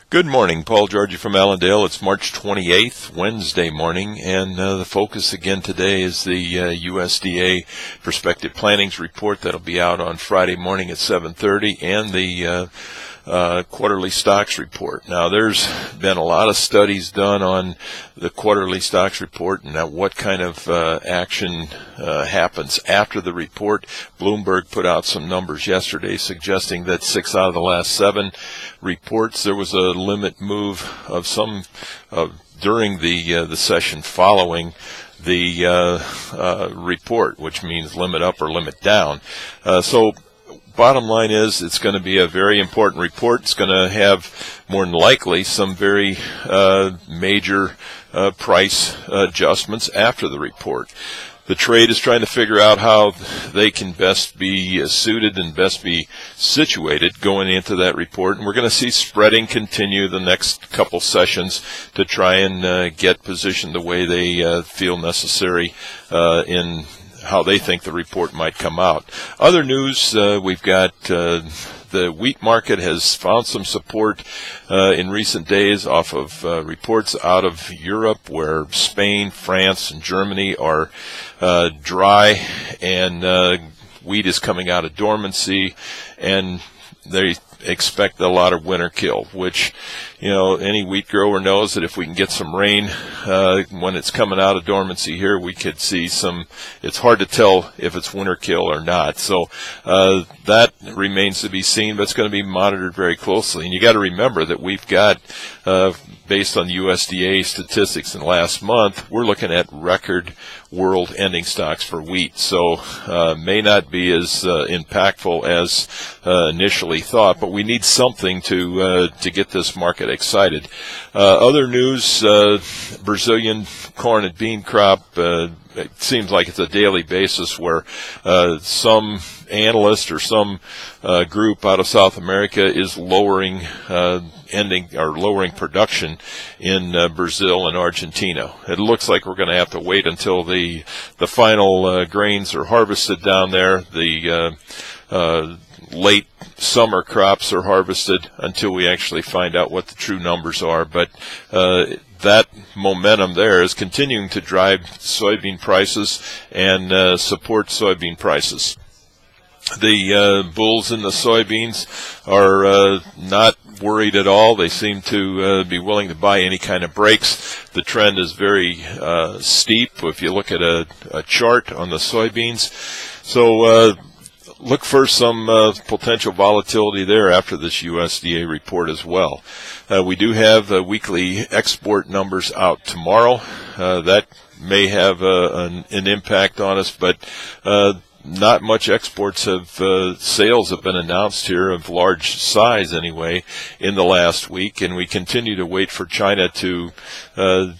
Good morning, Paul Georgie from Allendale. It's March 28th, Wednesday morning, and the focus again today is the USDA Prospective Plantings Report that'll be out on Friday morning at 7:30, and the quarterly stocks report. Now, there's been a lot of studies done on the quarterly stocks report and what kind of action happens after the report. Bloomberg put out some numbers yesterday suggesting that 6 out of the last 7 reports, there was a limit move of some during the session following the report, which means limit up or limit down. So bottom line is, it's going to be a very important report. It's going to have, more than likely, some very major price adjustments after the report. The trade is trying to figure out how they can best be suited and best be situated going into that report. And we're going to see spreading continue the next couple sessions to try and get positioned the way they feel necessary in how they think the report might come out. Other news, we've got the wheat market has found some support in recent days off of reports out of Europe, where Spain, France, and Germany are dry, and wheat is coming out of dormancy, and they expect a lot of winter kill, which, you know, any wheat grower knows that if we can get some rain when it's coming out of dormancy here, we could see some. It's hard to tell if it's winter kill or not. So that remains to be seen, but it's going to be monitored very closely. And you got to remember that we've got, based on the USDA statistics in last month, we're looking at record world ending stocks for wheat. So may not be as impactful as initially thought, but we need something to get this market excited. Other news, Brazilian corn and bean crop, it seems like it's a daily basis where some analyst or some group out of South America is lowering lowering production in Brazil and Argentina. It looks like we're going to have to wait until the final grains are harvested down there. The late summer crops are harvested until we actually find out what the true numbers are. But that momentum there is continuing to drive soybean prices and support soybean prices. The bulls in the soybeans are not worried at all. They seem to be willing to buy any kind of breaks. The trend is very steep if you look at a chart on the soybeans. So look for some potential volatility there after this USDA report as well. We do have weekly export numbers out tomorrow. That may have an impact on us, but not much exports sales have been announced here of large size anyway in the last week, and we continue to wait for China to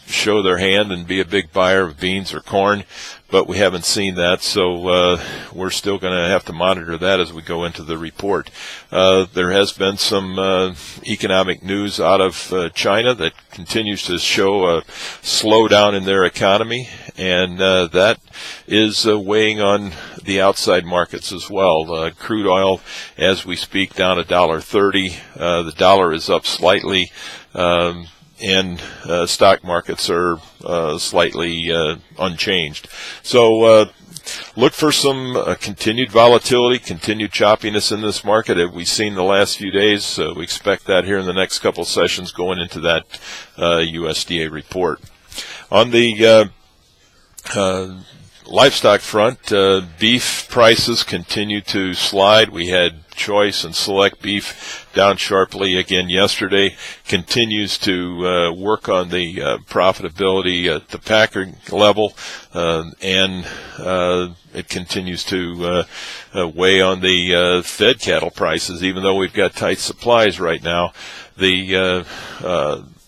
show their hand and be a big buyer of beans or corn, but we haven't seen that, so we're still going to have to monitor that as we go into the report. There has been some economic news out of China that continues to show a slowdown in their economy, and that is weighing on the outside markets as well. Crude oil, as we speak, down $1.30. The dollar is up slightly, and stock markets are slightly unchanged. So look for some continued volatility, continued choppiness in this market that we've seen the last few days. We expect that here in the next couple sessions going into that USDA report. On the livestock front, beef prices continue to slide. We had choice and select beef down sharply again yesterday. Continues to work on the profitability at the packer level, and it continues to weigh on the fed cattle prices. Even though we've got tight supplies right now, the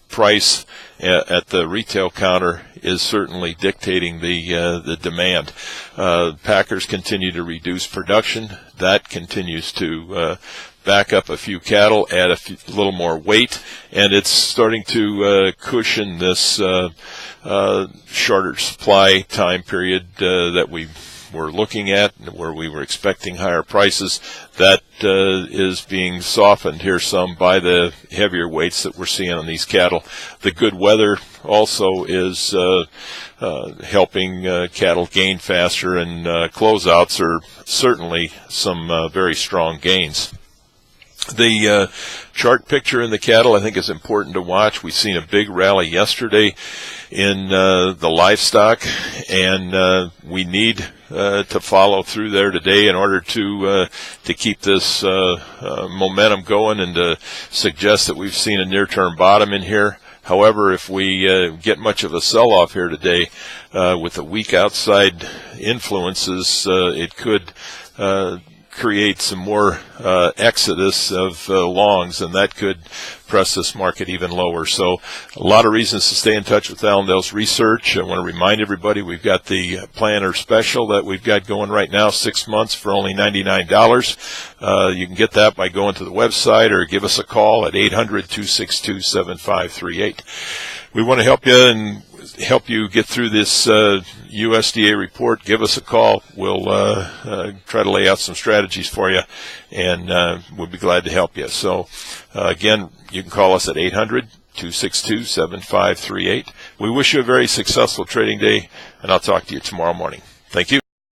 price at the retail counter is certainly dictating the demand. Packers continue to reduce production. That continues to back up a few cattle, add a little more weight, and it's starting to cushion this shorter supply time period that we were looking at, where we were expecting higher prices, that is being softened here some by the heavier weights that we're seeing on these cattle. The good weather also is helping cattle gain faster, and closeouts are certainly some very strong gains. The chart picture in the cattle, I think, is important to watch. We've seen a big rally yesterday in the livestock, and we need to follow through there today in order to keep this momentum going and to suggest that we've seen a near-term bottom in here. However, if we get much of a sell-off here today with the weak outside influences, it could create some more exodus of longs, and that could press this market even lower. So a lot of reasons to stay in touch with Allendale's research. I want to remind everybody we've got the planner special that we've got going right now, 6 months for only $99. You can get that by going to the website or give us a call at 800-262-7538. We want to help you and help you get through this USDA report. Give us a call. We'll try to lay out some strategies for you, and we'll be glad to help you. So, again, you can call us at 800-262-7538. We wish you a very successful trading day, and I'll talk to you tomorrow morning. Thank you.